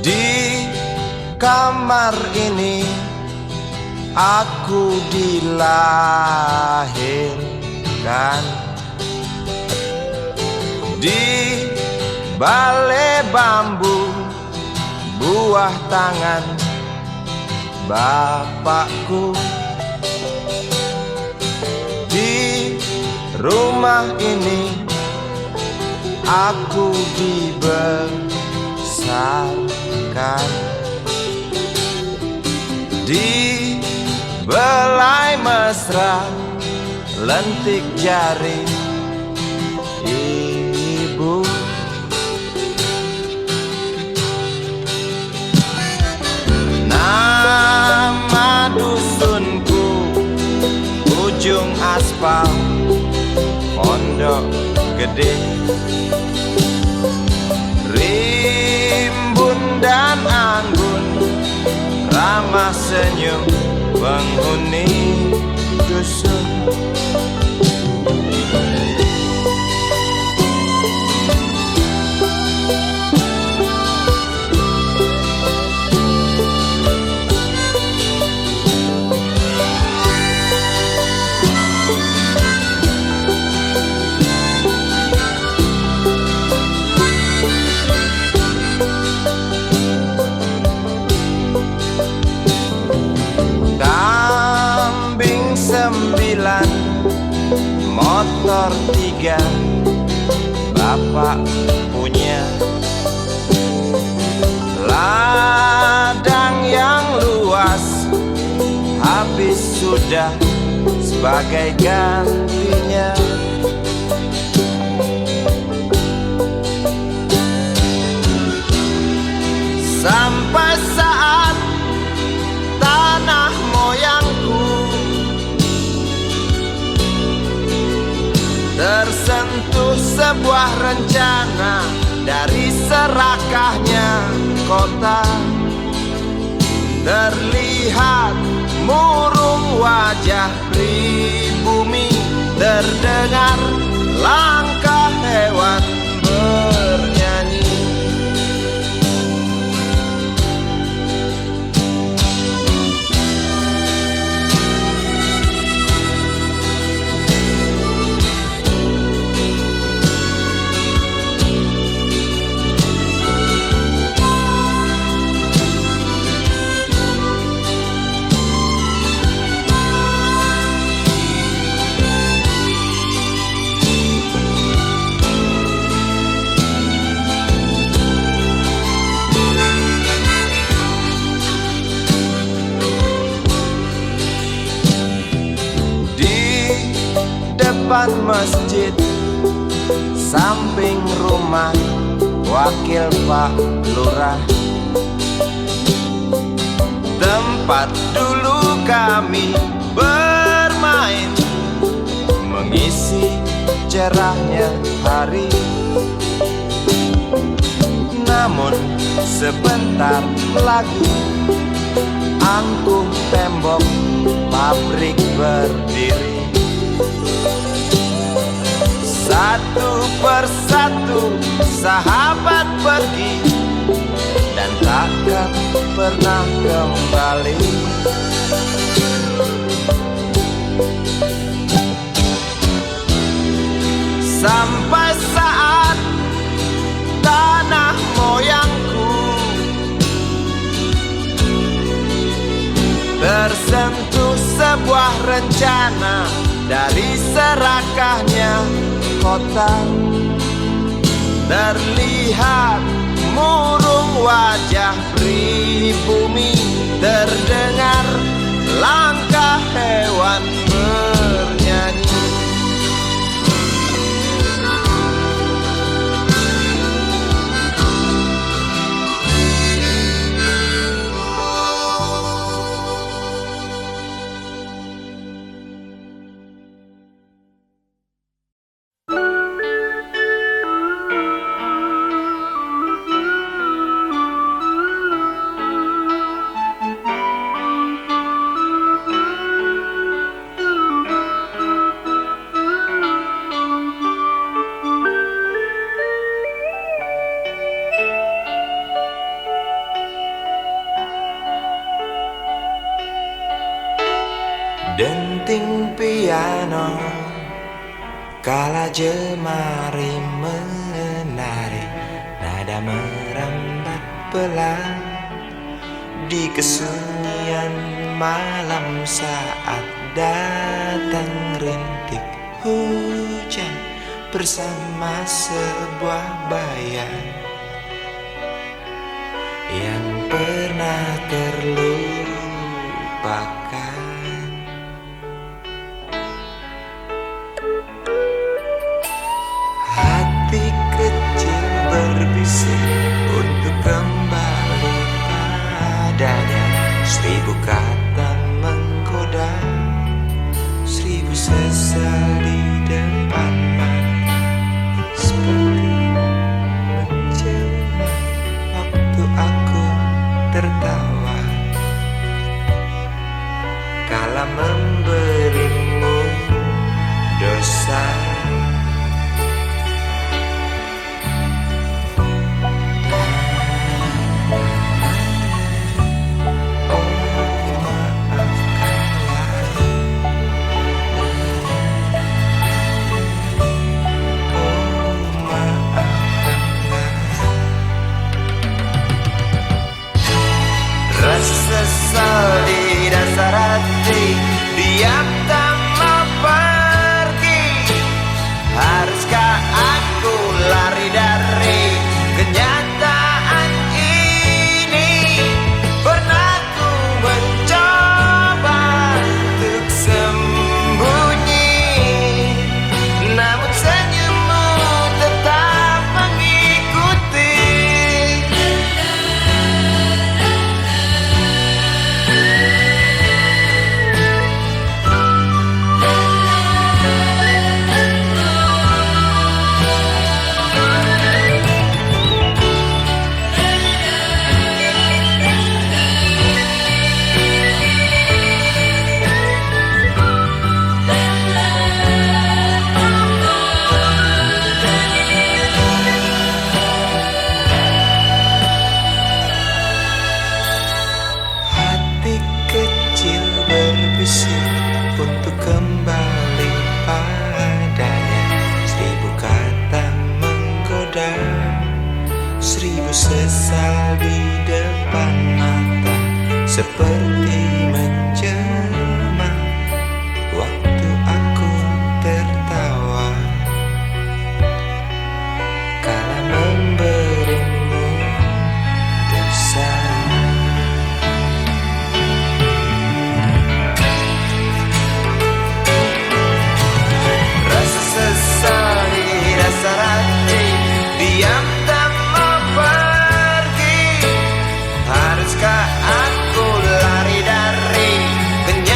Di kamar ini aku dilahirkan, di balai bambu buah tangan bapakku. Di rumah ini aku dibesarkan, di belai mesra lentik jari ibu. Nama dusunku ujung aspal Pondok Gede. Rimbun dan anggun ramah senyum penghuni dusun. Kambing 9, motor 3, bapak punya. Ladang yang luas habis sudah sebagai gantinya. Sampai saat tanah moyangku tersentuh sebuah rencana dari serakahnya kota. Terlihat murung wajah pribumi, terdengar langkah hewan bernyanyi. Depan masjid samping rumah wakil Pak Lurah, tempat dulu kami bermain mengisi cerahnya hari. Namun sebentar lagi angkuh tembok pabrik berdiri. Satu persatu sahabat pergi dan takkan pernah kembali. Sampai saat tanah moyangku tersentuh sebuah rencana dari serakahnya kota. Terlihat murung wajah pribumi, terdengar langkah hewan bernyanyi. denting piano kala jemari menari, nada merambat pelan di kesunyian malam saat datang rintik hujan bersama sebuah bayang yang pernah terlupakan. Hati kecil berbisik untuk kembali padanya. 1000 kata menggoda, 1000 sesal di depan mata, seperti menjelma waktu aku tertawa kala memberimu dosa. Sesal di dasar hati, diam tak mau pergi. Haruskah aku lari dari kenyataan ini? Pernah ku mencoba untuk sembunyi, namun senyummu tetap mengikuti. Untuk kembali padanya, 1000 kata menggoda, 1000 sesal di depan mata, seperti menjelma waktu aku tertawa kala memberimu dosa. Diam tak mau pergi. Haruskah aku lari dari kenyataan?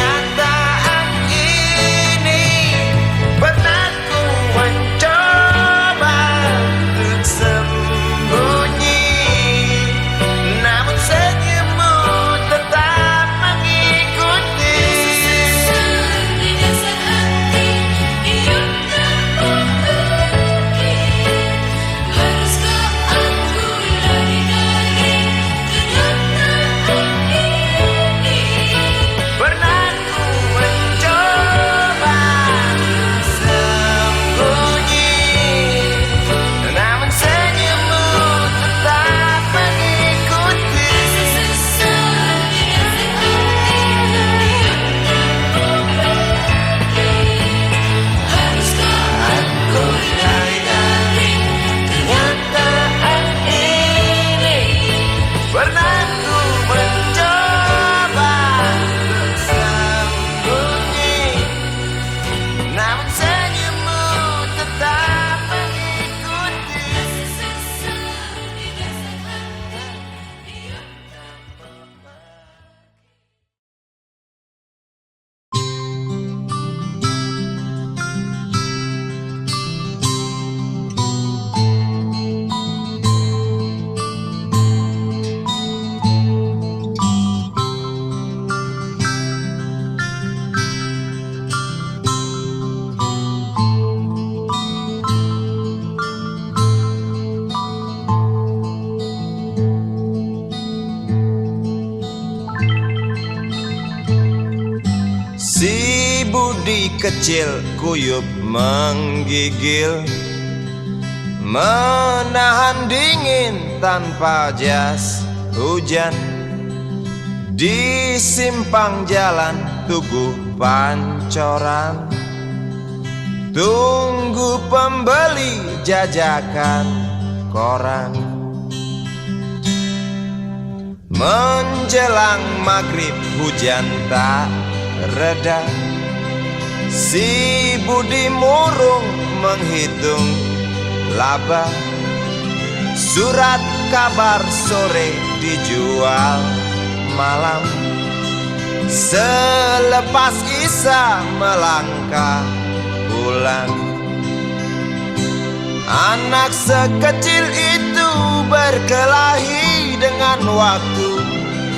kecil kuyup menggigil, menahan dingin tanpa jas hujan. Di simpang jalan Tugu Pancoran, tunggu pembeli jajakan koran. Menjelang maghrib hujan tak reda, si Budi murung menghitung laba. Surat kabar sore dijual malam. Selepas Isya melangkah pulang. Anak sekecil itu berkelahi dengan waktu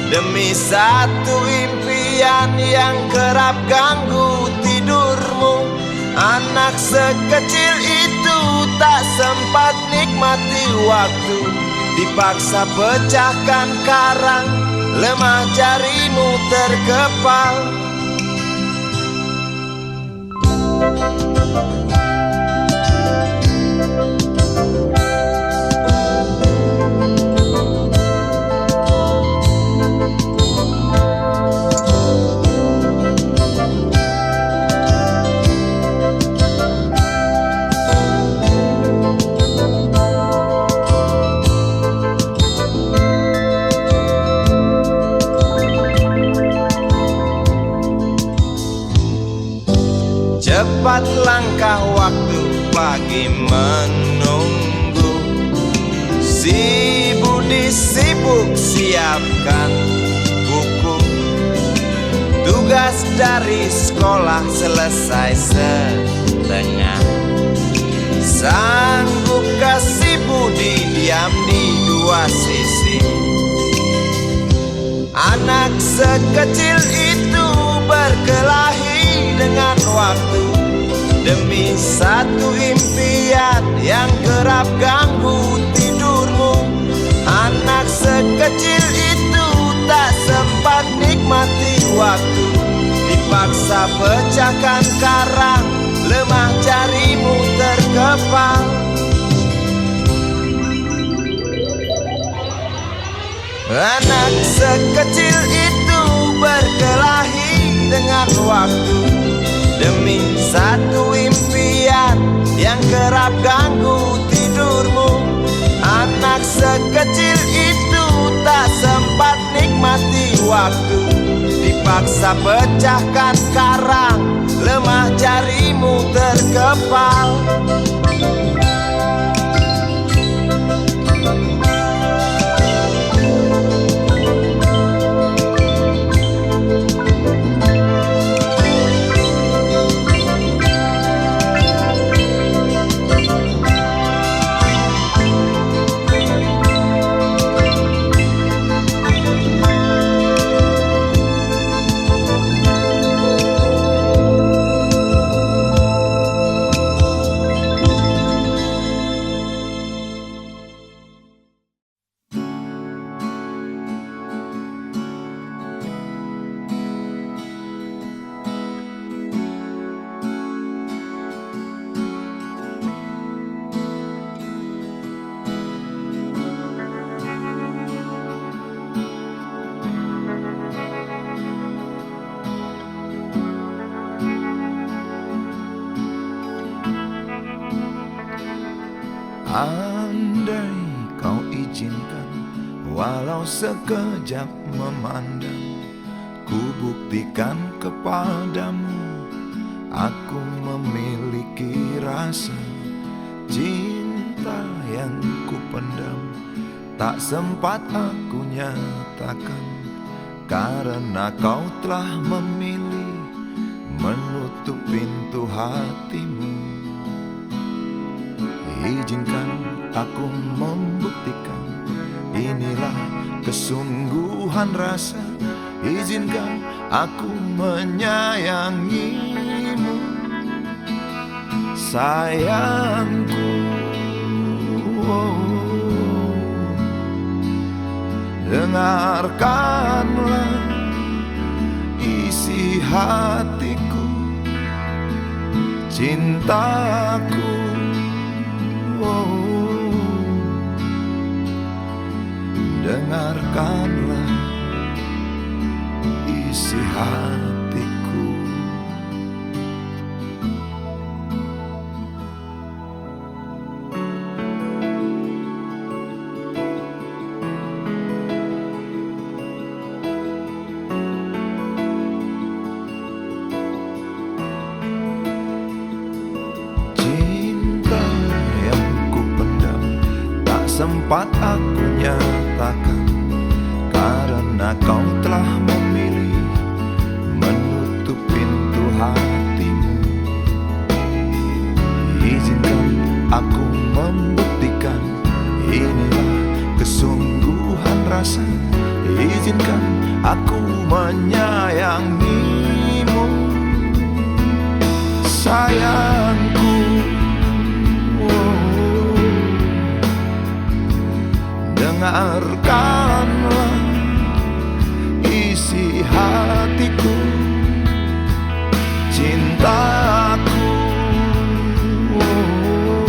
demi satu impian yang kerap ganggu tidurmu. Anak sekecil itu tak sempat nikmati waktu, dipaksa pecahkan karang, lemah jarimu terkepal. Cepat langkah waktu, pagi menunggu. Si Budi sibuk siapkan buku. Tugas dari sekolah selesai setengah. Sanggupkah si Budi diam di dua sisi? Anak sekecil itu berkelahi dengan waktu demi satu impian yang kerap ganggu tidurmu. Anak sekecil itu tak sempat nikmati waktu, dipaksa pecahkan karang, lemah jarimu terkepal. Anak sekecil itu berkelahi dengan waktu demi satu impian yang kerap ganggu tidurmu. Anak sekecil itu tak sempat nikmati waktu, dipaksa pecahkan karang, lemah jarimu terkepal. Andai kau izinkan, walau sekejap memandang, ku buktikan kepadamu, aku memiliki rasa cinta yang ku pendam. Tak sempat aku nyatakan, karena kau telah memilih menutup pintu hatimu. Izinkan aku membuktikan, inilah kesungguhan rasa. Izinkan aku menyayangimu, sayangku. Dengarkanlah isi hatiku, cintaku. Oh, dengarkanlah isi hatiku. Cinta yang ku pendam tak sempat aku nyatakan, karena kau telah memilih menutup pintu hatimu. Izinkan aku membuktikan, inilah kesungguhan rasa. Izinkan aku menyayangimu, sayangku. Oh, dengarkanlah isi hatiku, cintaku. Oh,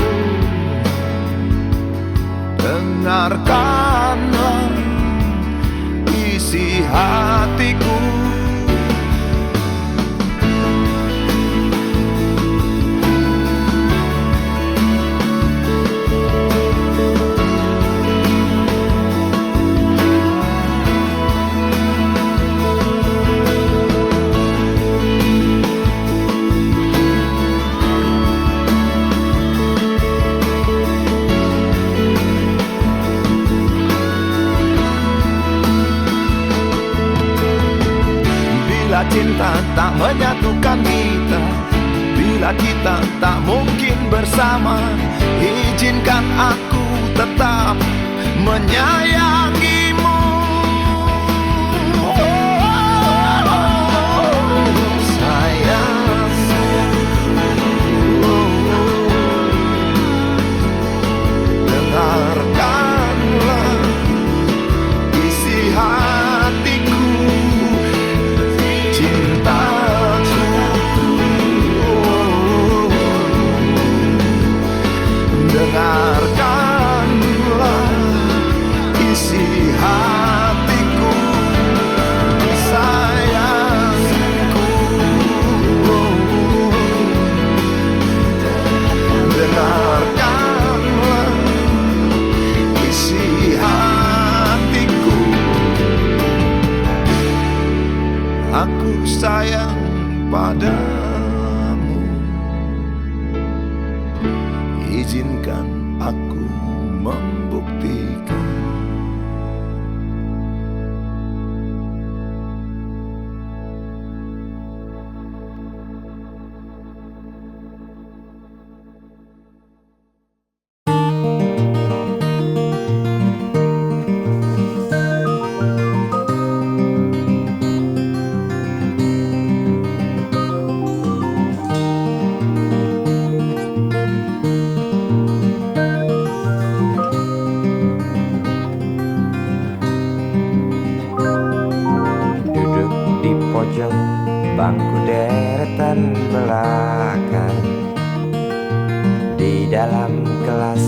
dengarkanlah isi hatiku. Bila cinta tak menyatukan kita, bila kita tak mungkin bersama, izinkan aku tetap menyayangimu. Sayang, dengarkanlah isi hatiku, cintaku. Dengarkanlah isi hatiku, sayangku. Dengarkanlah isi hatiku. Aku sayang padamu, izinkan aku membuktikan. Duduk di pojok bangku deretan belakang, di dalam kelas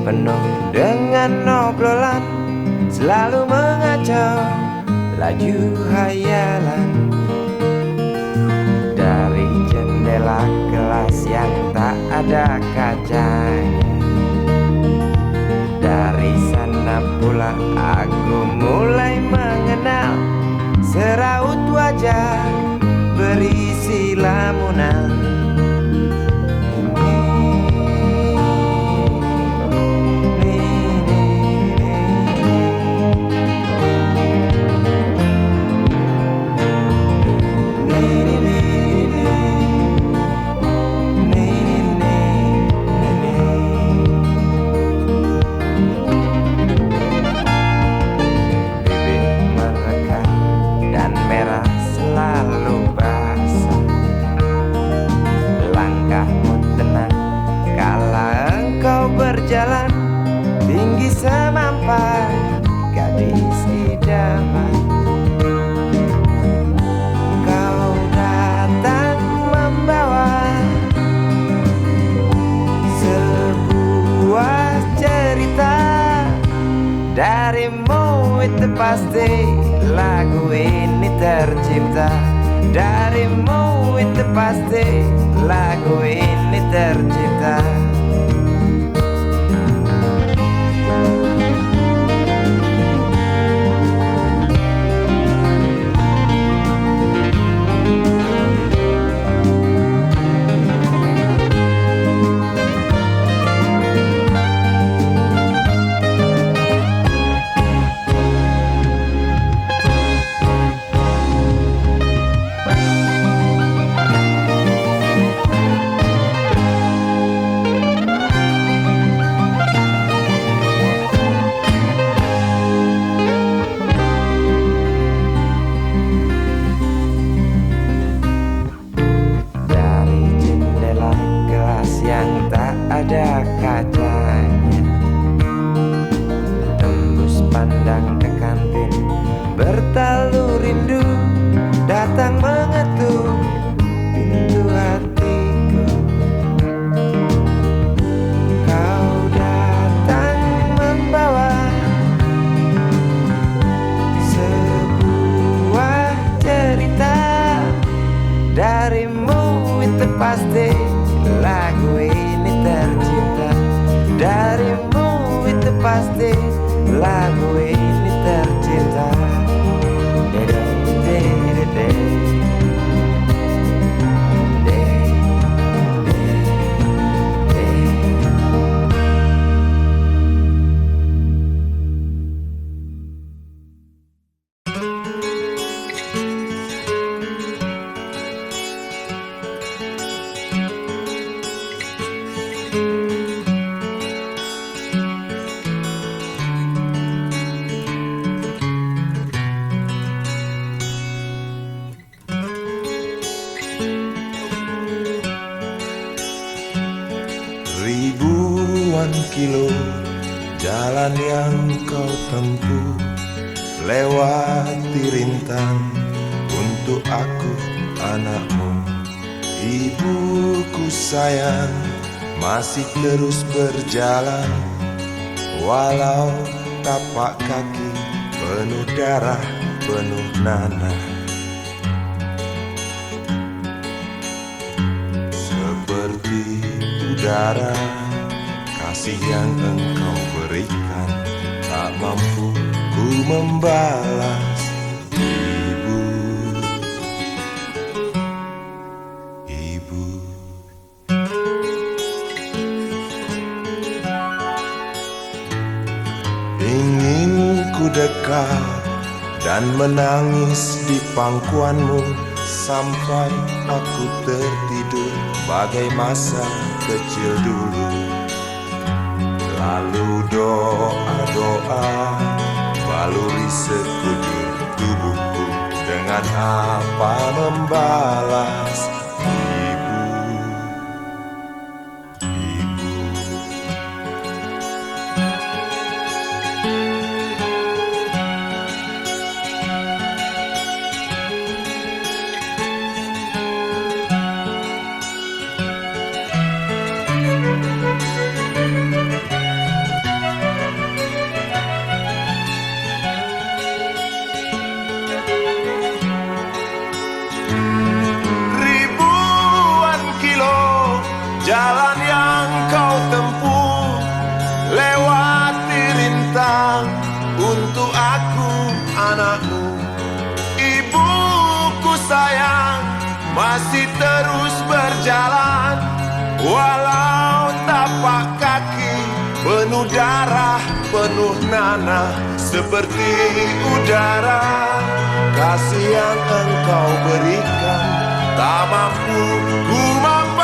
penuh dengan obrolan, selalu mengacau laju hayalan. Dari jendela kelas yang tak ada kacanya, dari sana pula aku mulai mengenal seraut wajah berisi lamunan. lagu ini tercipta. Darimu itu pasti lagu ini tercipta. Ada kacanya, tembus pandang ke kantin, bertalu rindu datang mengetuk pintu hatiku. Kau datang membawa sebuah cerita. Darimu itu pasti lagu ini tercipta. Darimu itu pasti lagu ini tercipta. Ribuan kilo jalan yang kau tempuh, lewati rintang untuk aku anakmu. Ibuku sayang masih terus berjalan, walau tapak kaki penuh darah, penuh nanah. Seperti udara, kasih yang engkau berikan tak mampu ku membalas. Ibu, ibu, ingin ku dekat dan menangis di pangkuanmu sampai aku tertidur bagai masa kecil dulu. Lalu doa-doa baluri sekujur tubuhku, dengan apa membalas. Ibu, ibu, jalan yang kau tempuh, lewati rintang untuk aku anakmu. Ibuku sayang masih terus berjalan, walau tapak kaki penuh darah, penuh nanah. Seperti udara, kasih yang engkau berikan tak mampu ku membalas.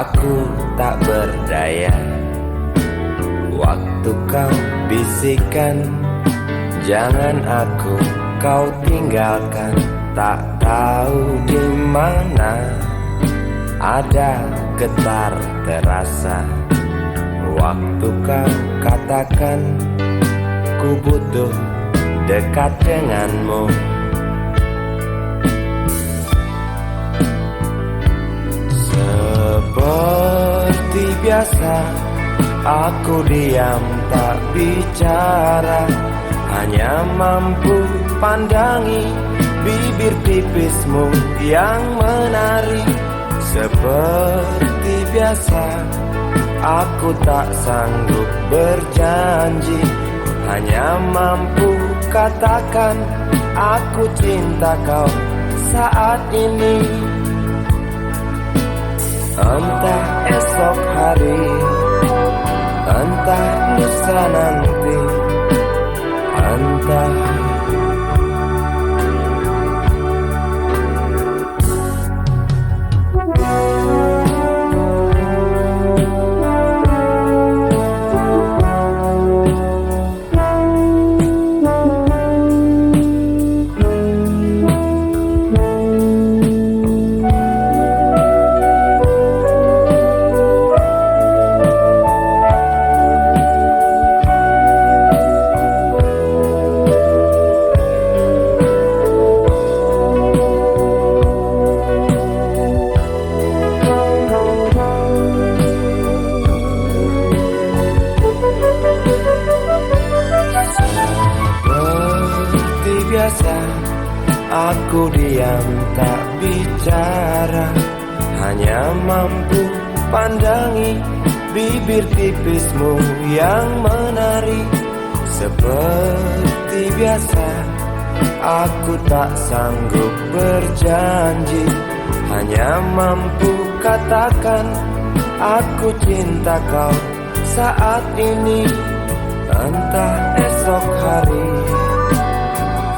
Aku tak berdaya. Waktu kau bisikan, jangan aku kau tinggalkan. Tak tahu di mana ada getar terasa. Waktu kau katakan ku butuh dekat denganmu. Seperti biasa aku diam tak bicara, hanya mampu pandangi bibir tipismu yang menari. Seperti biasa aku tak sanggup berjanji, hanya mampu katakan aku cinta kau saat ini. Entah esok hari, entah lusa nanti, entah aku diam tak bicara, hanya mampu pandangi bibir tipismu yang menari. Seperti biasa aku tak sanggup berjanji, hanya mampu katakan aku cinta kau saat ini. Entah esok hari,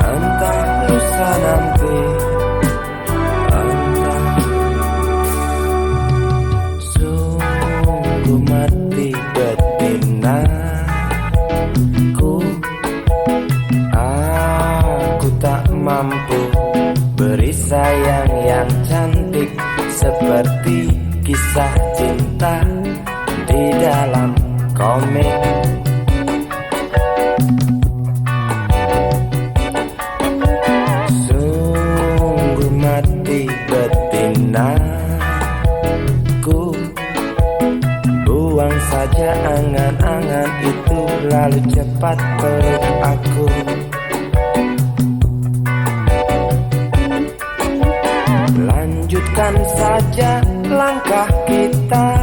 entah lusa nanti, entah. Sungguh mati betinaku, aku tak mampu beri sayang yang cantik seperti kisah cinta di dalam komik. Betinaku, buang saja angan-angan itu, lalu cepat peluk aku. Lanjutkan saja langkah kita.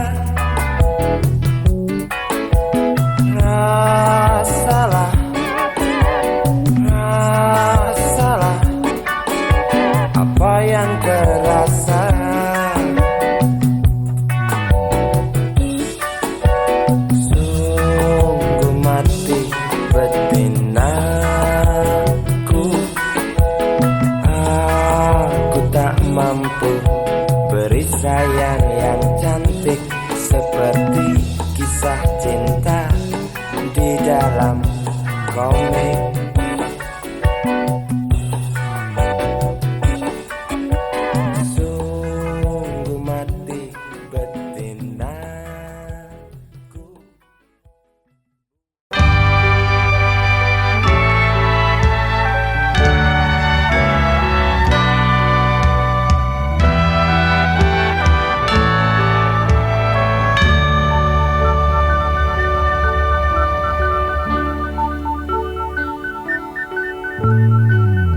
Rasalah, rasalah apa yang terasa. Sungguh mati betinaku, aku tak mampu beri sayang yang cantik seperti kisah cinta di dalam komik.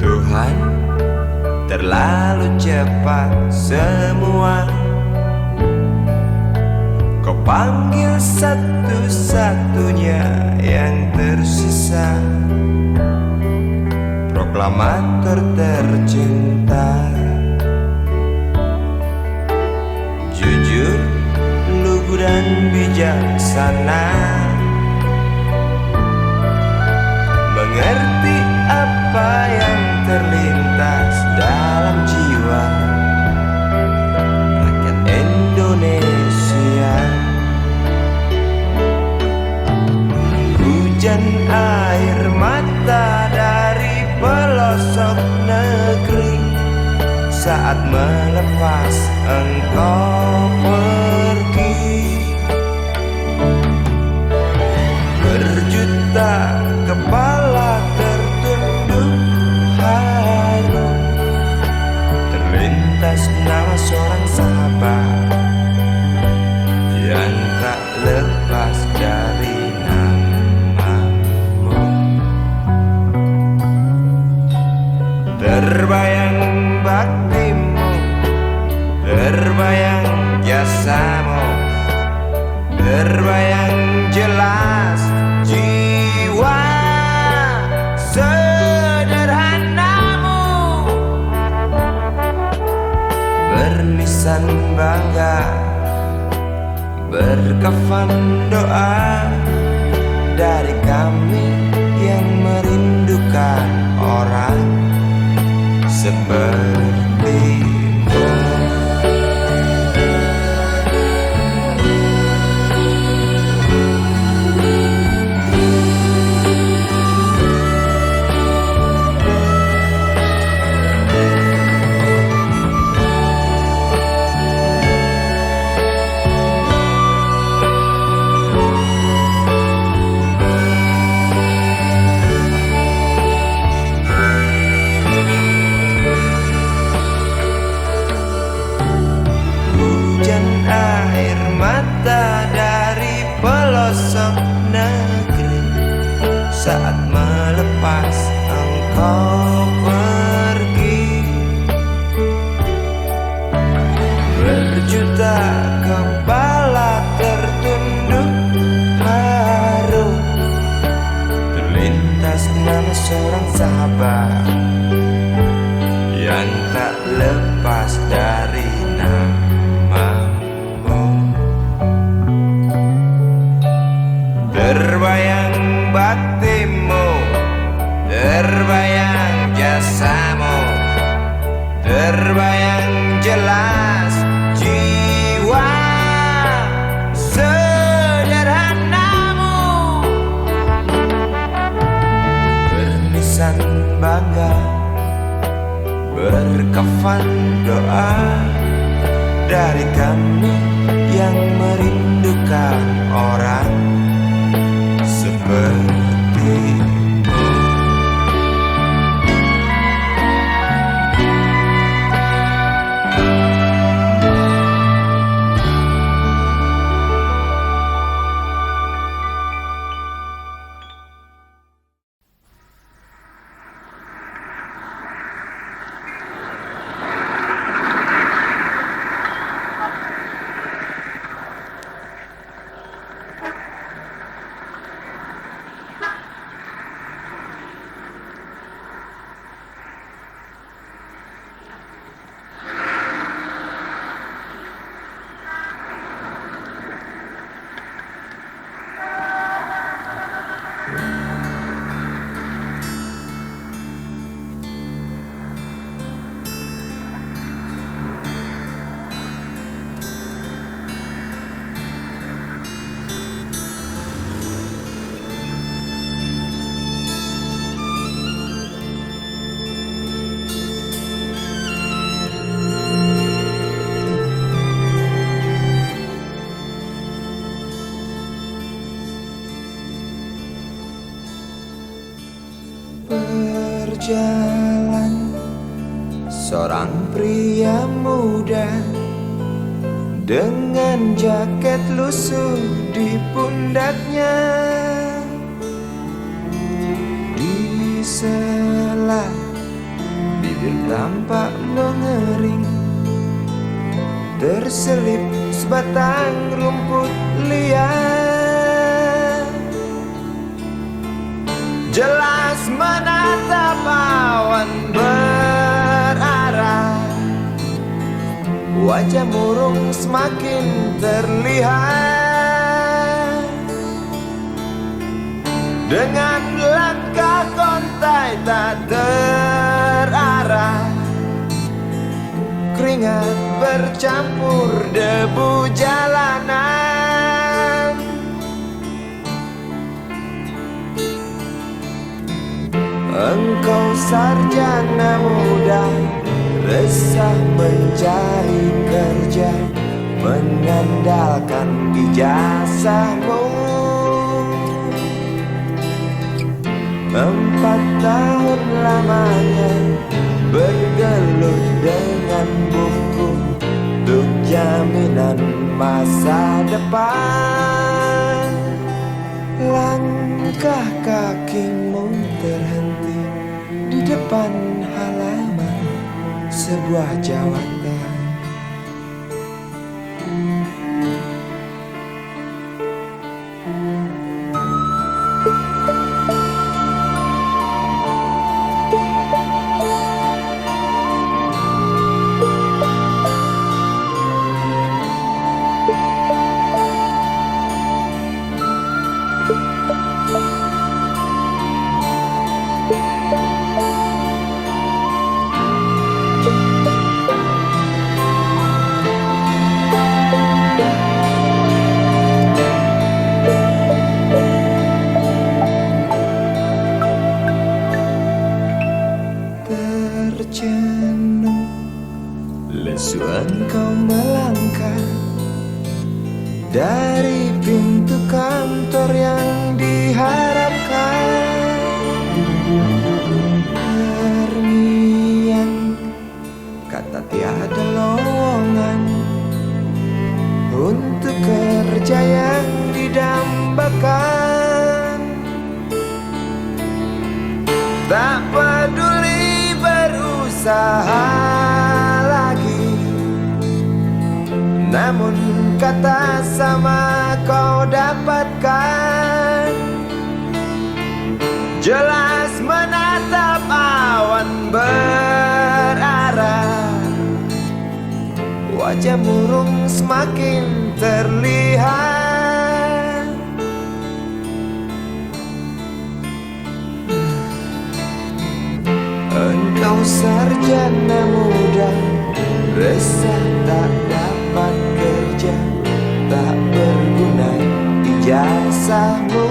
Tuhan, terlalu cepat semua. Kau panggil satu-satunya yang tersisa, proklamator tercinta. Jujur, lugu dan bijaksana, mengerti apa yang terlintas dalam jiwa rakyat Indonesia. air mata dari pelosok negeri saat melepas engkau pergi. Berjuta kepala tertunduk haru, terlintas nama seorang sahabat yang tak lepas dari namamu. Terbayang baktimu, terbayang jasamu, terbayang jelas jiwa sederhanamu, berlisan bangga, berkafan doa dari kami yang merindukan orang sepertimu. Pelosok negeri saat melepas engkau pergi. Berjuta kepala tertunduk haru, terlintas nama seorang sahabat yang tak lepas dari namamu. Terbayang baktimu, terbayang jasamu, terbayang jelas jiwa sederhanamu, berlisan bangga, berkafan doa dari kami yang merindukan orang sepertimu. Berjalan seorang pria muda dengan jaket lusuh di pundaknya. Di sela bibir tampak mengering, terselip sebatang rumput liar. Jelas menatap awan berarah, wajah murung semakin terlihat. Dengan langkah kontai tak terarah, keringat bercampur debu jalanan. Engkau sarjana muda, resah mencari kerja, mengandalkan ijazahmu. 4 tahun lamanya bergelut dengan buku untuk jaminan masa depan. Langkah kakimu terhenti di depan halaman sebuah jawatan. Terjenuh, lesu engkau melangkah dari pintu kantor yang diharapkan. Terngiang kata tiada lowongan untuk kerja yang didambakan. Tak peduli berusaha lagi, namun kata sama kau dapatkan. Jelas menatap awan berarah, wajah murung semakin terlihat. Engkau sarjana muda, resah tak dapat kerja, tak berguna ijazahmu.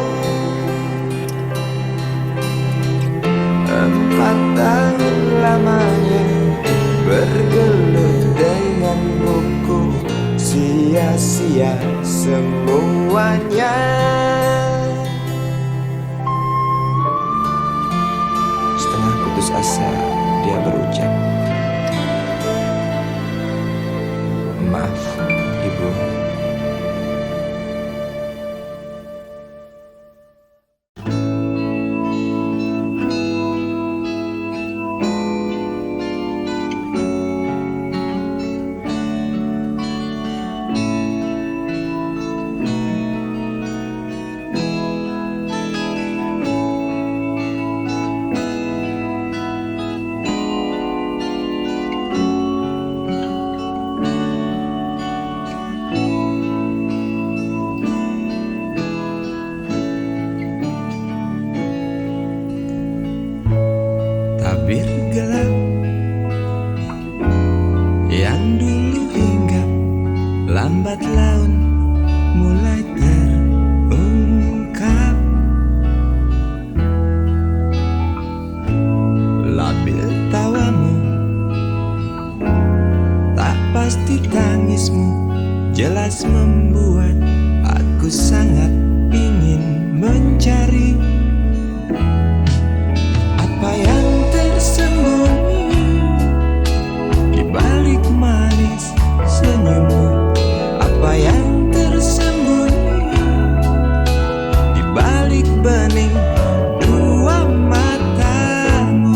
4 tahun lamanya bergelut dengan buku, sia-sia semuanya. Setengah putus asa dia berucap, "Maaf, Ibu." Tabir gelap yang dulu hinggap, lambat laun mulai terungkap. Labil tawamu, tak pasti tangismu, jelas membuat aku sangat ingin mencari apa yang tersembunyi di balik manis senyummu. Apa yang tersembunyi di balik bening dua matamu.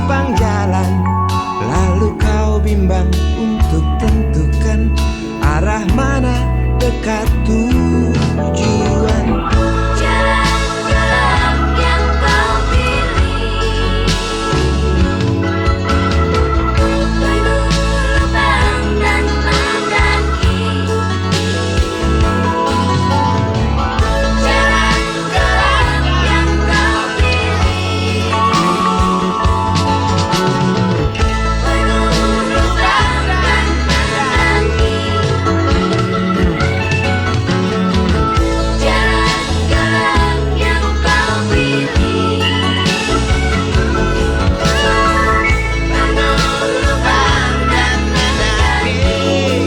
simpang jalan, lalu kau bimbang untuk tentukan arah mana dekat tujuan. Jalan-jalan yang kau pilih penuh lubang dan mendaki. Jalan gelap yang kau pilih penuh lubang dan mendaki. Jalan gelap yang kau pilih penuh lubang dan mendaki.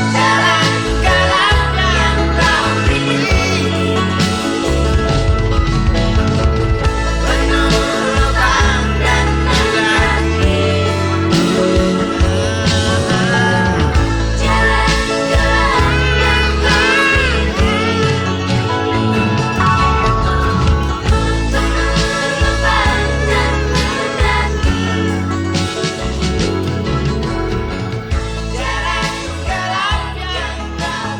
Jalan gelap yang kau pilih penuh lubang dan mendaki. Jalan gelap yang kau pilih penuh lubang dan mendaki. Jalan gelap yang kau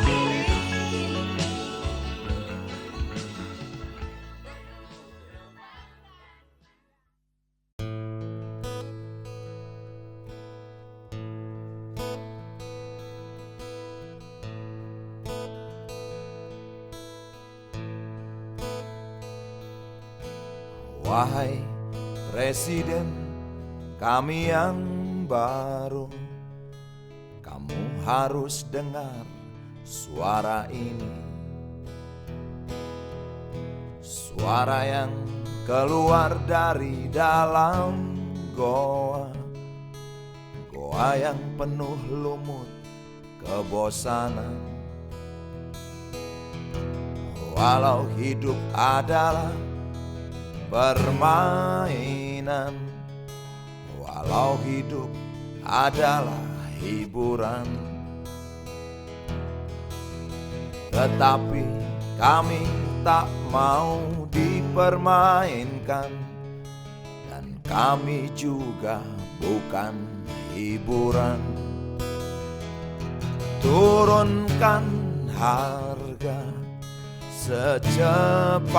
Wahai Presiden kami yang baru, kamu harus dengar suara ini. Suara yang keluar dari dalam goa, goa yang penuh lumut kebosanan. Walau hidup adalah permainan, walau hidup adalah hiburan, tetapi kami tak mau dipermainkan, dan kami juga bukan hiburan. Turunkan harga secepatnya,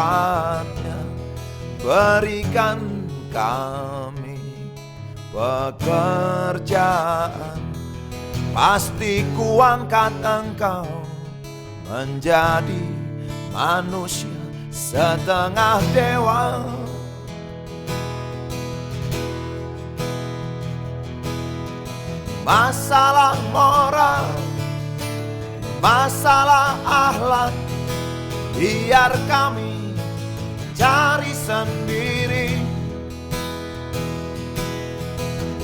berikan kami pekerjaan, pasti kuangkat engkau menjadi manusia setengah dewa. Masalah moral, masalah akhlak, biar kami cari sendiri.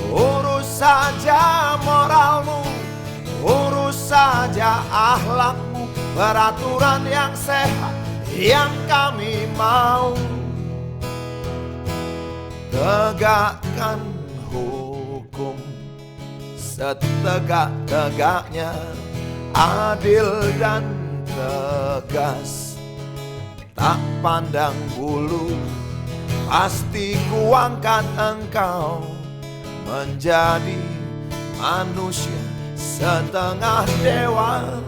Urus saja moralmu, urus saja akhlakmu, peraturan yang sehat yang kami mau. Tegakkan hukum setegak-tegaknya, adil dan tegas, tak pandang bulu, pasti kuangkat engkau menjadi manusia setengah dewa.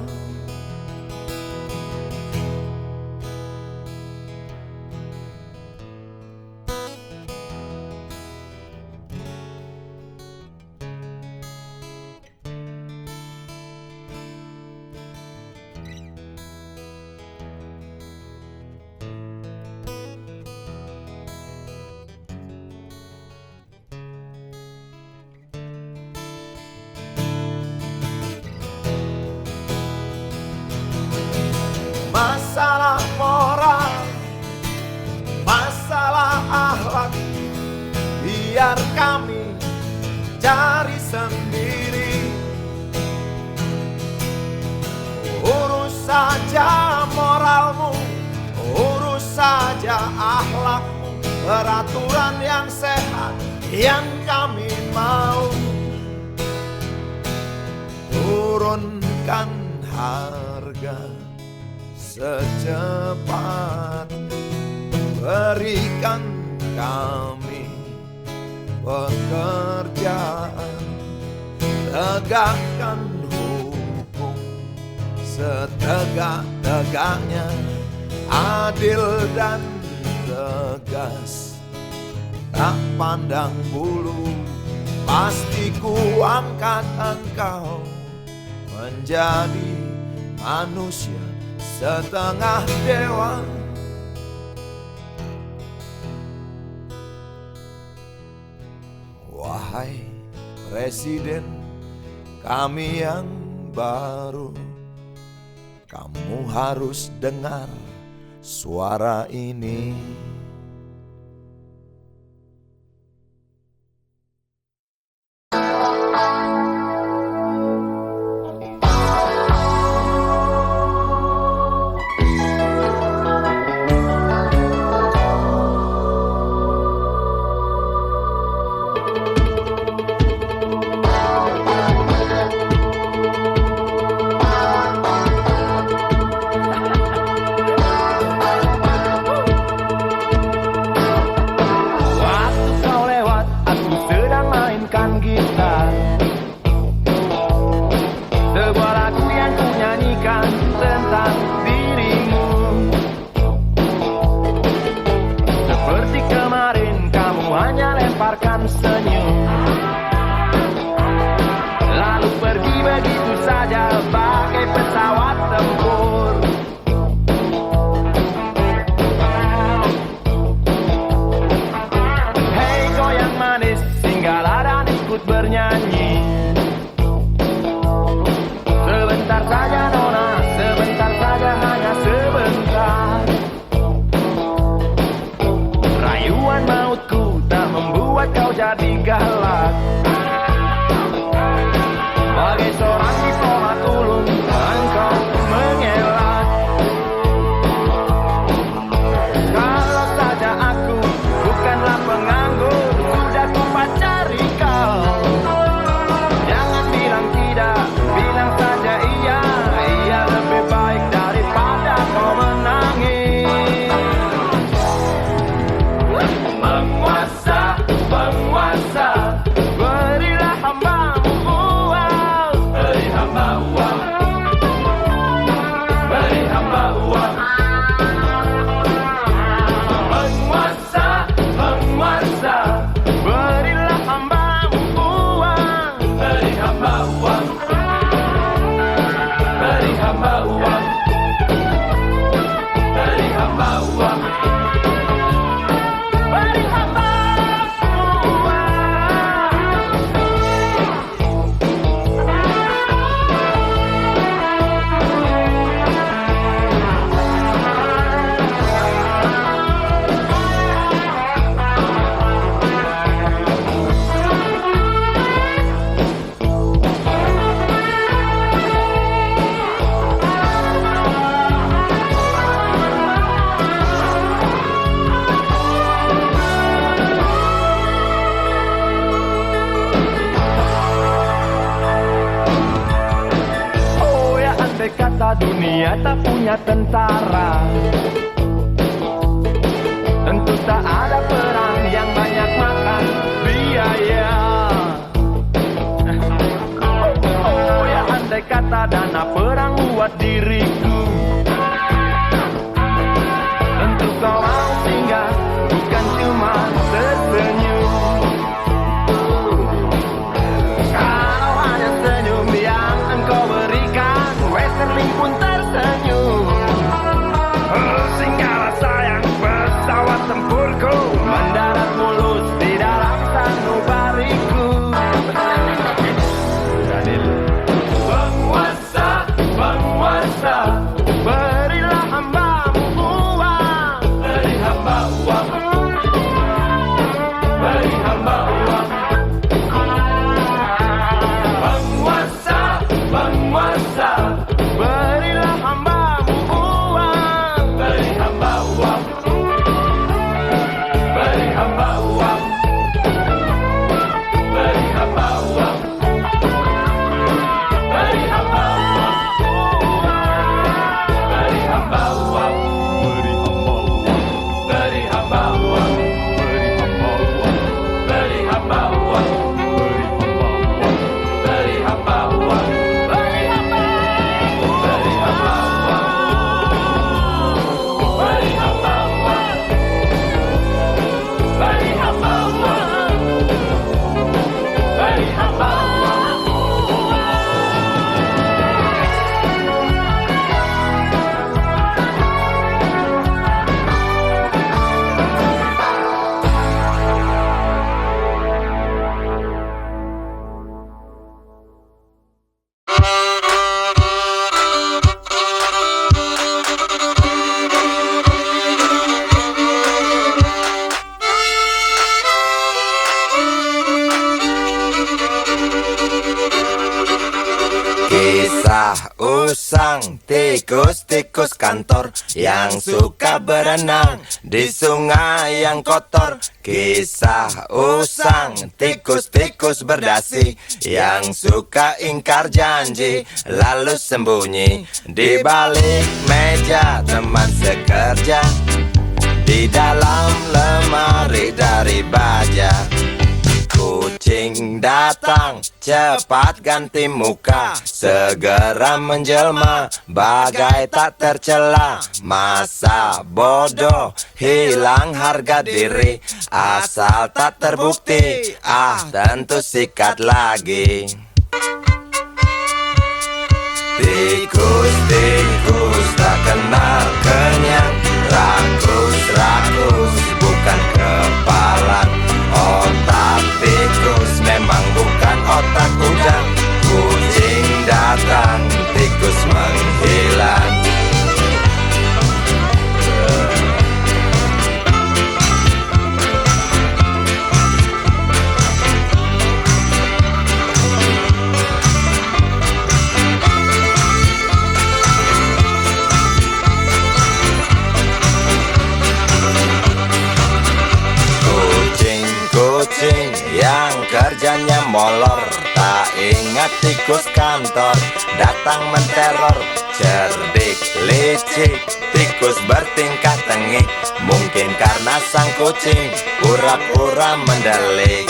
Masalah moral, masalah akhlak, biar kami cari sendiri. Urus saja moralmu, urus saja akhlakmu, peraturan yang sehat yang kami mau. Turunkan harga secepat, berikan kami pekerjaan, tegakkan hukum setegak-tegaknya, adil dan tegas, tak pandang bulu. Pasti ku angkat engkau menjadi manusia setengah dewa. Wahai Presiden kami yang baru, kamu harus dengar suara ini. Senyum, lalu pergi begitu saja bagai pesawat tempur. Hei goyang manis, singgahlah dan ikut bernyanyi. Sebentar saja nona, sebentar saja, hanya sebentar. Rayuan mautku tak membuat kau jadi galak. Bagai seorang diplomat ulung, engkau mengelak. Kalau saja aku bukanlah penganggur, sudah ku pacari kau. Jangan bilang tidak, bilang saja iya. Iya lebih baik daripada kau menangis. Penguasa, berilah hamba-Mu uang. Beri hamba uang. Beri hamba uang. Penguasa, berilah hamba-Mu uang. Beri hamba uang. Beri hamba uang. Beri hamba uang. Kata dunia tak punya tentara, tentu tak ada perang yang banyak makan biaya. Oh ya, andai kata dana perang buat diriku, tentu kau mau singgah, bukan cuma tersenyum. Kalau hanya senyum yang engkau berikan, Westerling pun tersenyum. usang, tikus-tikus kantor yang suka berenang di sungai yang kotor. Kisah usang, tikus-tikus berdasi yang suka ingkar janji lalu sembunyi di balik meja teman sekerja, di dalam lemari dari baja. Kucing datang, cepat ganti muka, segera menjelma, bagai tak tercela. Masa bodoh, hilang harga diri, asal tak terbukti, tentu sikat lagi. Tikus-tikus tak kenal kenyang, rakus-rakus bukan kepalan. Otak tikus memang bukan otak udang. Kucing datang, tikus menghilang. Kucing yang kerjanya molor, tak ingat tikus kantor datang menteror. Cerdik, licik, tikus bertingkah tengik, mungkin karena sang kucing pura-pura mendelik.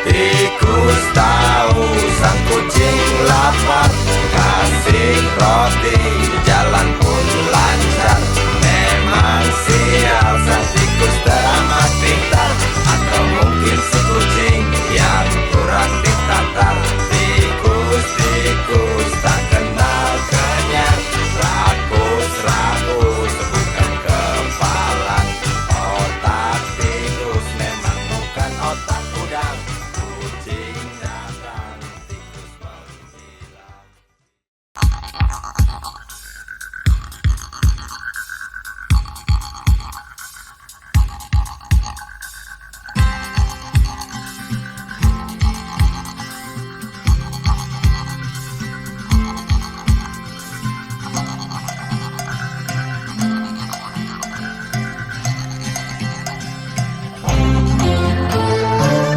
Tikus tahu sang kucing lapar, kasih roti, jalan pun lancar. Memang sial sang tikus teramat pintar, atau mungkin si kucing yang kurang ditatar. Tikus-tikus tak kenal kenyang, rakus-rakus bukan kepalan. Otak tikus memang bukan otak udang. Kucing datang, tikus menghilang.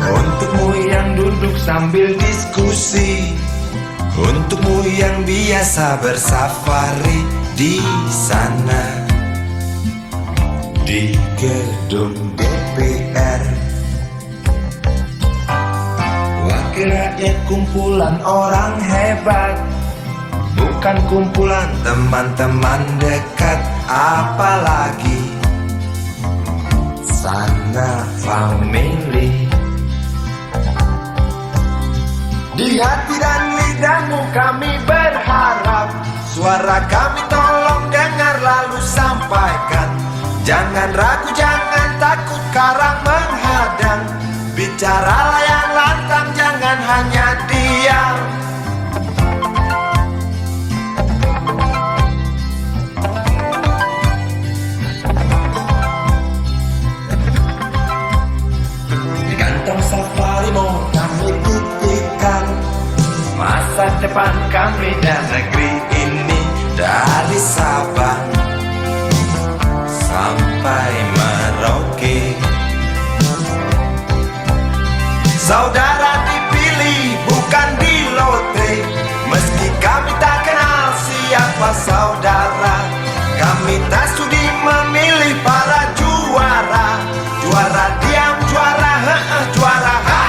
Untukmu yang duduk sambil diskusi, Untukmu yang biasa bersafari di sana, di gedung DPR. wakil rakyat kumpulan orang hebat, Bukan kumpulan teman-teman dekat, apalagi sana family. Di hati dan lidahmu kami berharap, suara kami tolong dengar lalu sampaikan. Jangan ragu, jangan takut karang menghadang, bicaralah yang lantang, jangan hanya diam. di kantong safarimu kami titipkan masa depan kami dan Negeri ini dari Sabang sampai Merauke. Saudara dipilih bukan di lotre, meski kami tak kenal siapa saudara. Kami tak sudi memilih para juara, juara diam, juara juara ha.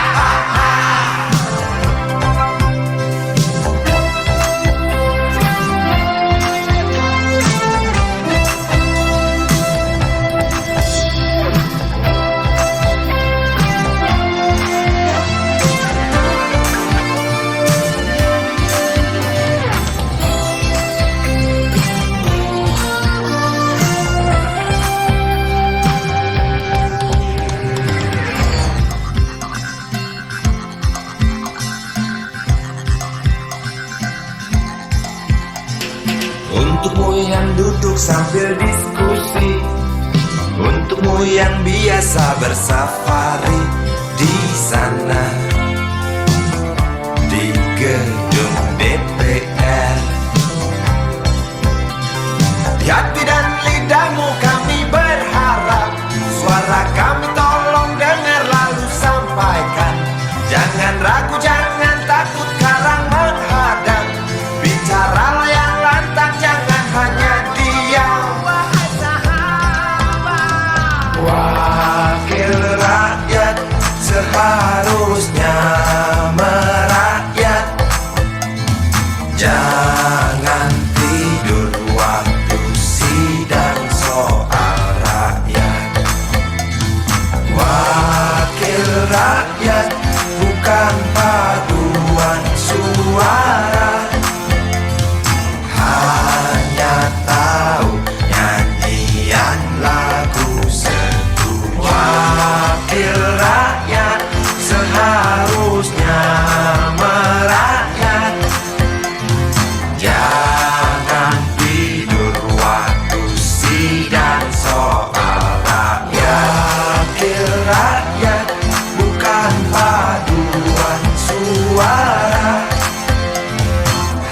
untukmu yang duduk sambil diskusi, Untukmu yang biasa bersafari di sana, di gedung Di hati dan lidahmu kami berharap, suara kami tolong dengar lalu sampaikan. Jangan ragu, jangan takut karang menghadang. Bicaralah yang lantang, jangan hanya diam. Wahai sahabat, wakil rakyat seharusnya merakyat. Jangan tidur waktu sidang soal rakyat. Wakil rakyat bukan paduan suara, hanya tahu nyanyian lagu setuju. Wakil rakyat seharusnya merakyat. Jangan tidur waktu sidang soal rakyat. Wakil rakyat bukan paduan suara,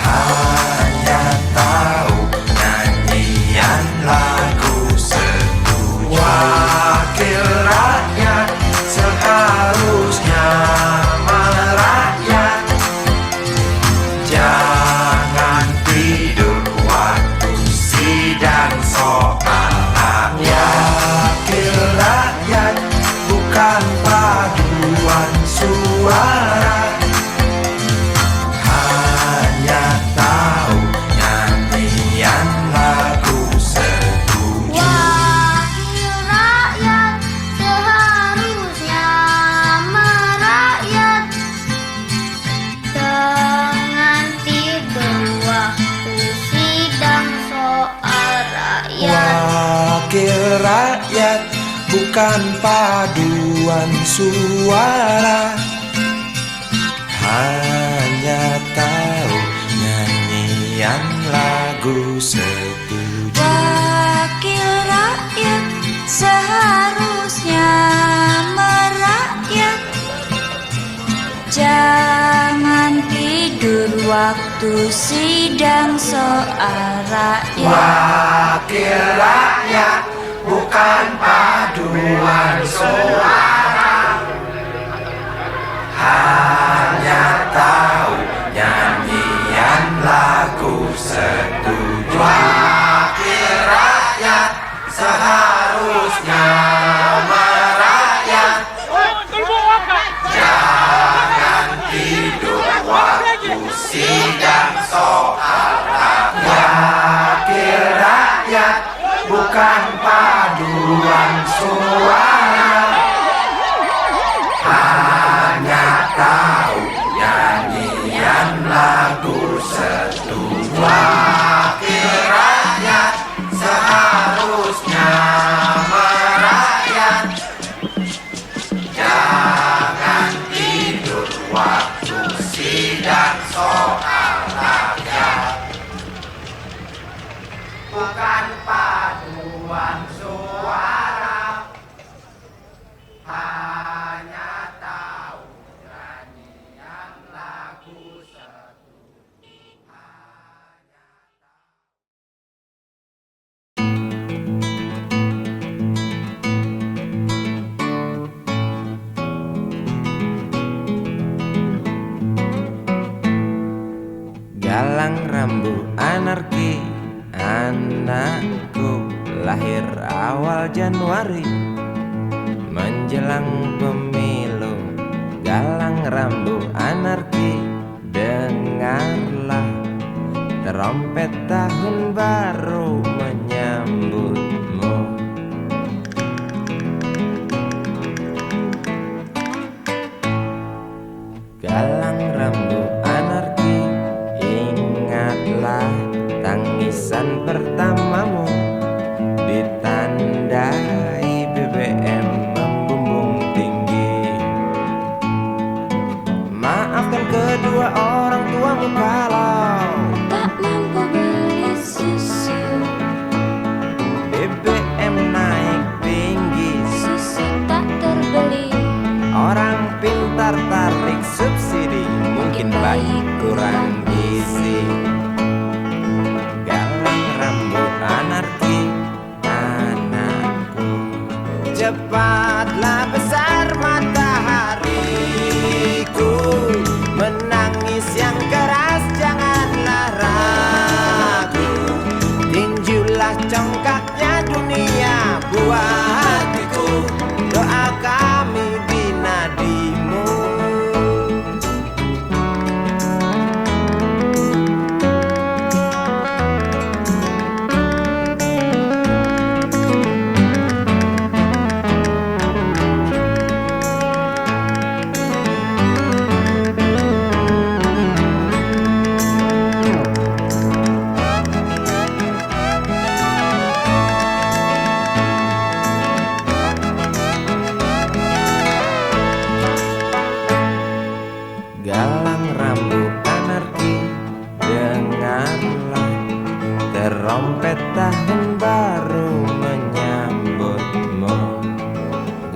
hanya tahu nyanyian lagu setuju. Wakil rakyat seharusnya merakyat. Jangan tidur waktu sidang soal rakyat. Wakil rakyat bukan paduan suara, hanya tahu nyanyian lagu setuju. Wakil rakyat seharusnya merakyat. Jangan tidur waktu sidang soal rakyat. Wakil rakyat bukan paduan suara, hanya tahu nyanyian lagu setuju. Wakil rakyat seharusnya merakyat. Jangan tidur waktu sidang soal rakyat. Wakil rakyat bukan paduan suara, hanya tahu nyanyian lagu setuju. Wakil rakyat seharusnya merakyat. Jangan tidur waktu sidang soal rakyat. Wakil rakyat bukan paduan suara, hanya tahu nyanyian lagu setuju. Wakil rakyat seharusnya merakyat. Jangan tidur waktu sidang soal rakyat. Bukan paduan suara, hanya tahu nyanyian lagu setuju. Galang rambu anarki, anakku lahir awal Januari menjelang pemilu. Galang rambu anarki, dengarlah trompet tahun baru menyambutmu. Galang rambu anarki, ingatlah tangisan pertamamu ditandai BBM membumbung tinggi. Maafkan kedua orang tuamu kalau Tak mampu beli susu. Cepatlah besar matahariku, menangis yang keras janganlah ragu. Tinjulah congkaknya dunia buah hatiku, doa kami di nadimu. Galang rambut anarki, dengarlah terompet tahun baru menyambutmu.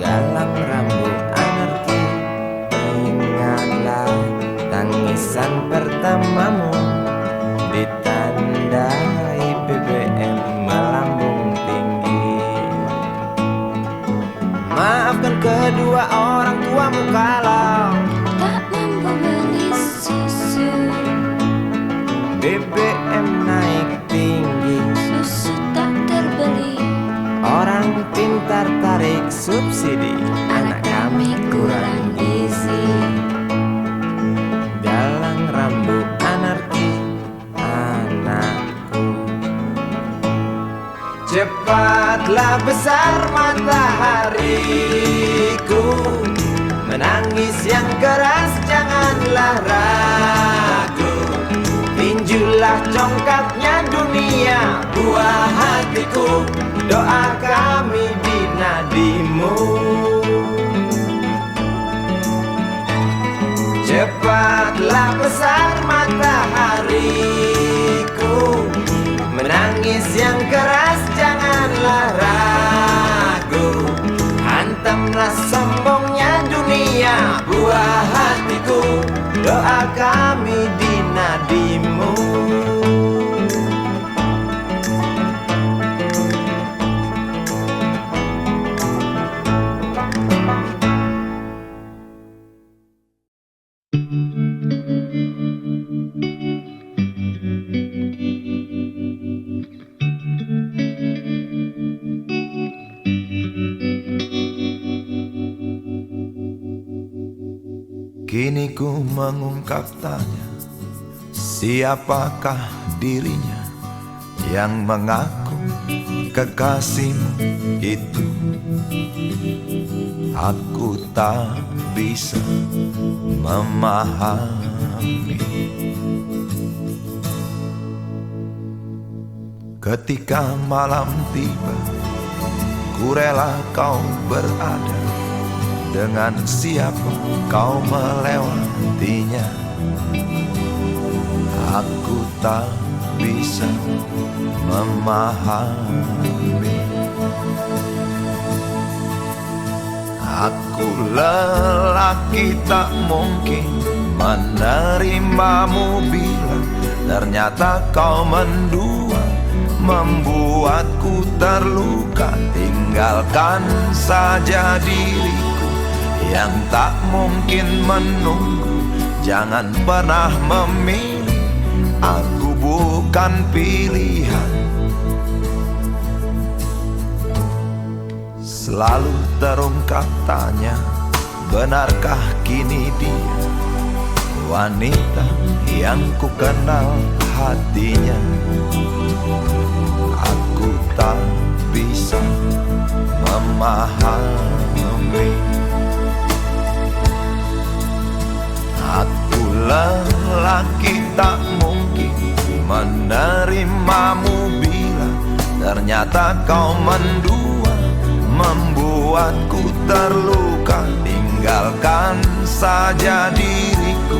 Galang rambut anarki, ingatlah tangisan pertamamu, ditandai BBM melambung tinggi. Maafkan kedua orang tuamu kalau tak mampu beli susu, BBM naik tinggi. susu tak terbeli. Orang pintar tarik subsidi, anak kami kurang gizi. Galang rambut anarki, anakku. Cepatlah besar matahariku, menangis yang keras janganlah ragu. Tinjulah congkaknya dunia buah hatiku, doa kami di nadimu. Cepatlah besar matahariku, menangis yang keras janganlah ragu. Hantamlah sombongnya dunia buah hatiku, doa kami di nadimu. Kini ku mengungkap tanya, siapakah dirinya yang mengaku kekasihmu itu? Aku tak bisa memahami. Ketika malam tiba, ku rela kau berada. Dengan siapa kau melewatinya, aku tak bisa memahami. Aku lelaki tak mungkin menerimamu bila ternyata kau mendua, membuatku terluka. Tinggalkan saja diriku yang tak mungkin menunggu. Jangan pernah memilih, aku bukan pilihan. Selalu terungkap tanya, benarkah kini dia wanita yang ku kenal hatinya? Aku tak bisa memahami. Aku lelaki tak mungkin menerimamu bila ternyata kau mendua, membuatku terluka. Tinggalkan saja diriku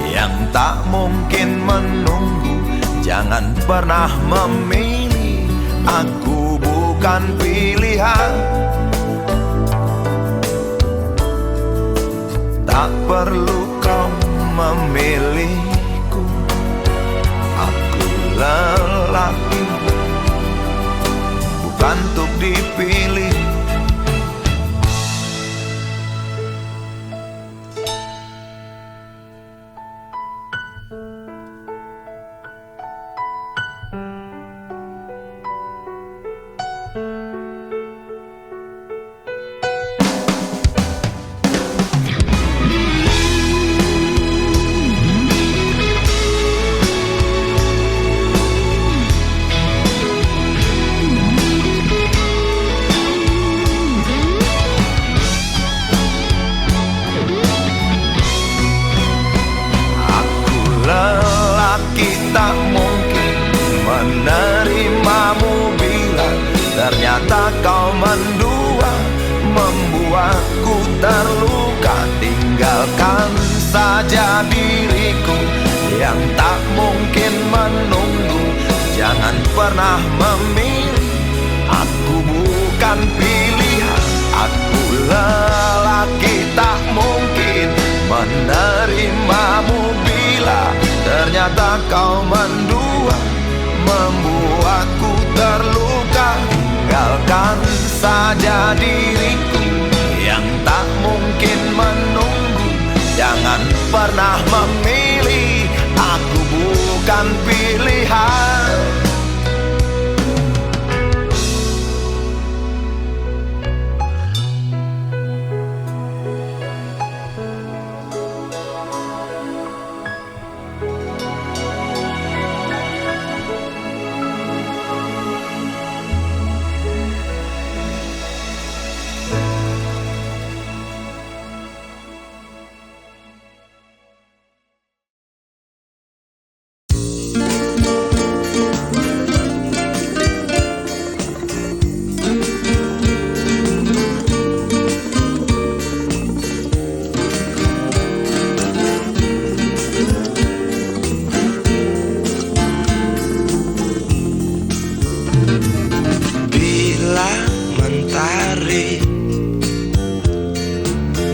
yang tak mungkin menunggu. Jangan pernah memilih, aku bukan pilihan. Tak perlu kau memilihku, aku lelaki bukan untuk dipilih. mendua, membuatku terluka. Tinggalkan saja diriku yang tak mungkin menunggu. Jangan pernah memilih, aku bukan pilihan. Aku lelaki tak mungkin menerimamu bila ternyata kau mendua, membuatku terluka. Tinggalkan saja diriku yang tak mungkin menunggu. Jangan pernah memilih, aku bukan pilihan.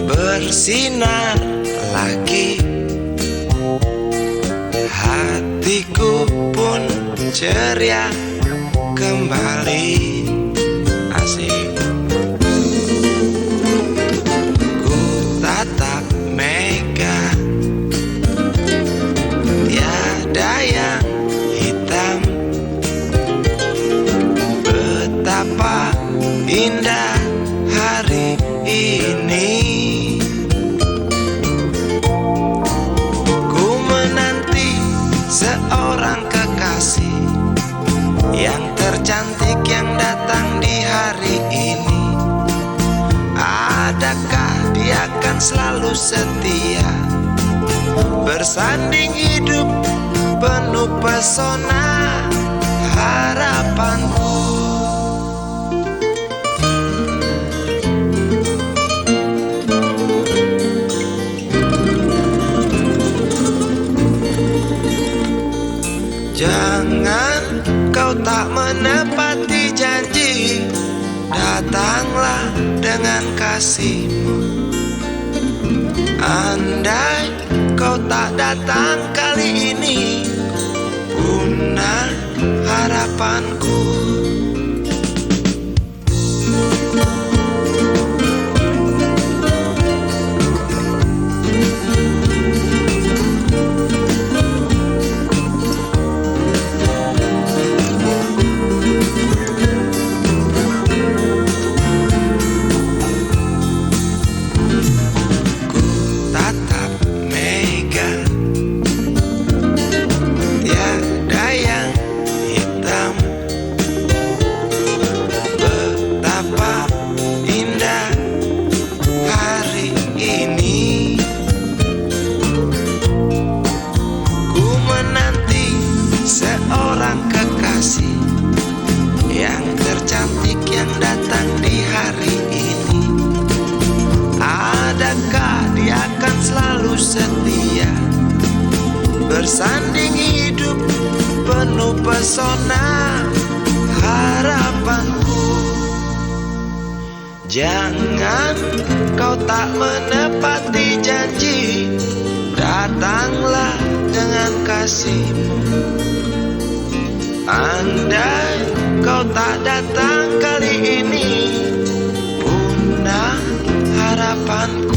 Bersinar lagi, hatiku pun ceria kembali. Asik. Ku tatap mega, tiada yang hitam. Betapa indah hari ini. Seorang kekasih yang tercantik yang datang di hari ini. Adakah dia akan selalu setia, bersanding hidup penuh pesona harapanku. Jangan kau tak menepati janji, datanglah dengan kasihmu. Andai kau tak datang kali ini, punah harapanku. Setia, bersanding hidup penuh pesona harapanku. Jangan kau tak menepati janji, datanglah dengan kasihmu. Andai kau tak datang kali ini, punah harapanku.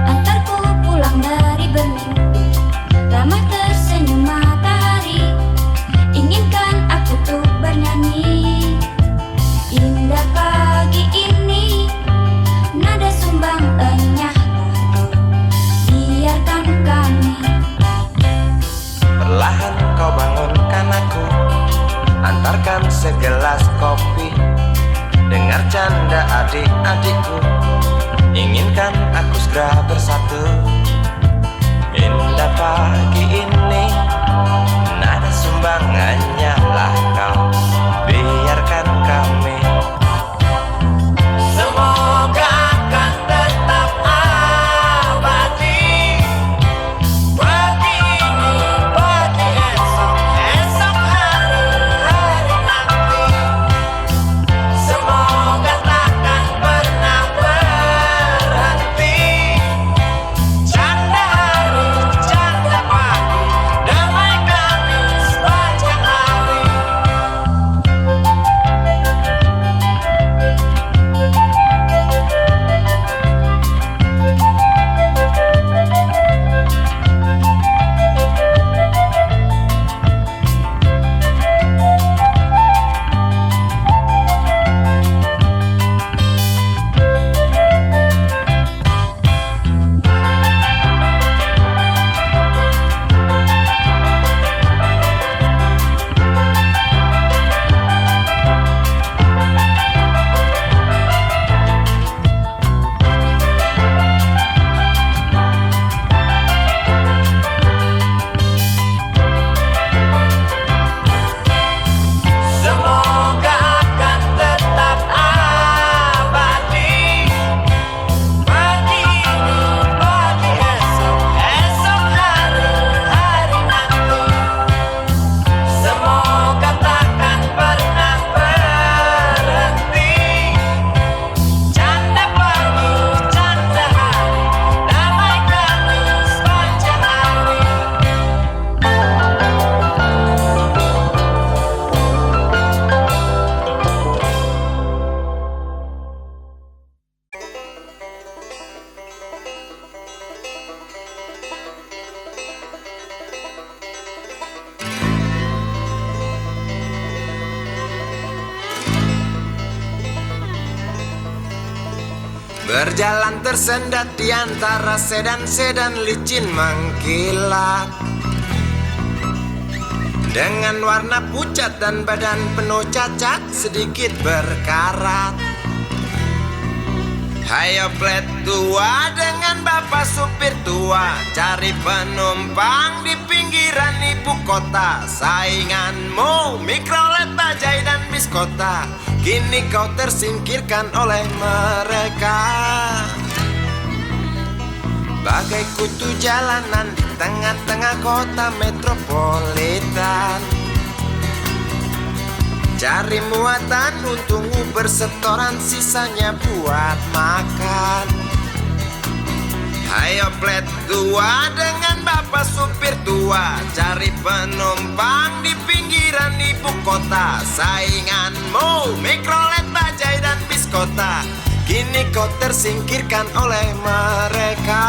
Antarku pulang dari Bening, ramai tersenyum mata adik-adikku inginkan aku segera bersatu. Indah pagi ini, nada sumbangannya lah kau. Biarkan kami. Semoga akan tetap abadi. Pagi ini, pagi esok, esok hari, hari nanti. Semoga takkan pernah berhenti. Canda hari, canda pagi, damai kami sepanjang hari. Semoga akan tetap abadi. Pagi ini, pagi esok, esok hari, hari nanti. Semoga takkan pernah berhenti. Canda pagi, canda hari, damai kami sepanjang hari. Berjalan tersendat di antara sedan-sedan licin mengkilat, dengan warna pucat dan badan penuh cacat sedikit berkarat. Hayo plet tua dengan bapak supir tua, cari penumpang di pinggiran ibu kota. Sainganmu Mikrolet, Bajai dan Biskota, kini kau tersingkirkan oleh mereka. Bagai kutu jalanan di tengah-tengah kota metropolitan, cari muatan untungmu bersetoran, sisanya buat makan. Hayo plet tua dengan bapak supir tua, cari penumpang di pinggiran ibu kota. Sainganmu Mikrolet, Bajai dan Biskota, kini kau tersingkirkan oleh mereka.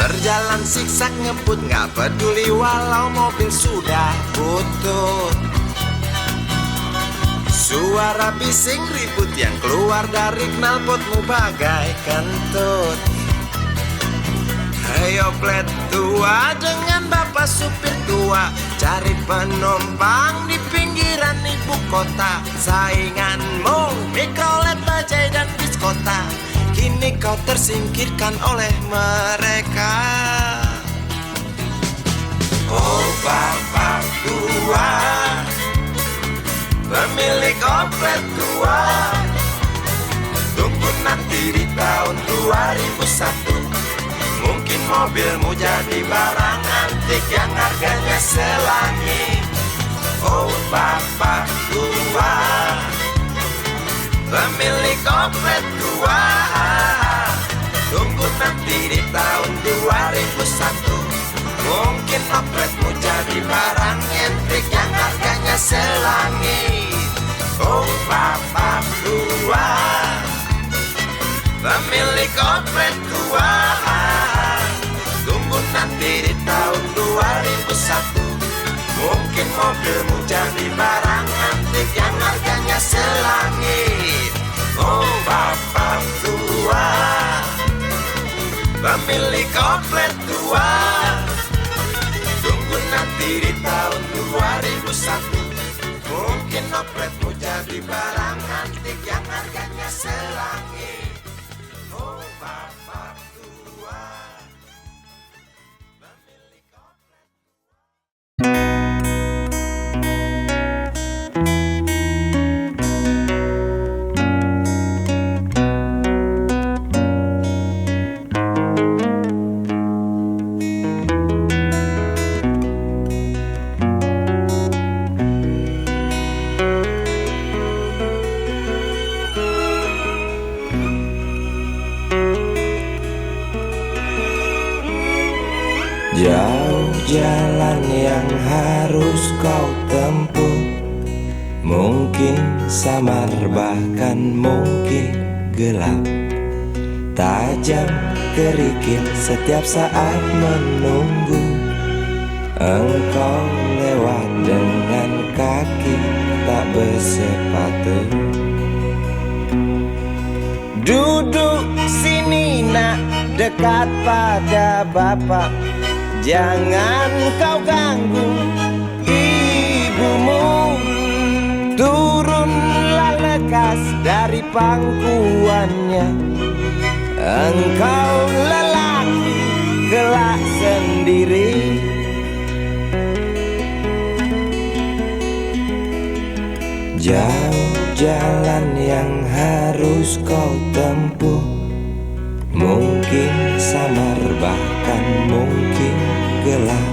Berjalan siksak ngebut, gak peduli walau mobil sudah butut. Suara bising ribut yang keluar dari knalpotmu bagai kentut. Hayo plet tua dengan bapak supir tua, cari penumpang di pinggiran ibu kota. Sainganmu Mikrolet, Bajai dan Biskota, kini kau tersingkirkan oleh mereka. Oh bapak tua, pemilik oplet tua, tunggu nanti di tahun 2001. Mungkin mobilmu jadi barang antik yang harganya selangit. Oh bapak tua, pemilik oplet tua, tunggu nanti di tahun 2001. Mungkin opletmu jadi barang antik yang harganya selangit. Oh bapak tua, pemilik oplet tua, tunggu nanti di tahun 2001. satu. Mungkin mobilmu jadi barang antik yang harganya selangit. Oh bapak tua, pemilik komplek tua, tunggu nanti di tahun 2001. Mungkin opletmu jadi barang antik yang harganya selangit. Oh bapak tua, pemilik oplet. Jauh jalan yang harus kau tempuh, mungkin samar bahkan mungkin gelap, tajam kerikil setiap saat menunggu. Engkau lewat dengan kaki tak bersepatu. Duduk sini nak, dekat pada bapak, jangan kau ganggu ibumu. Turunlah lekas dari pangkuannya, engkau lelaki kelak sendiri. Jauh jalan yang harus kau tempuh, mungkin samar bahkan mungkin gelap,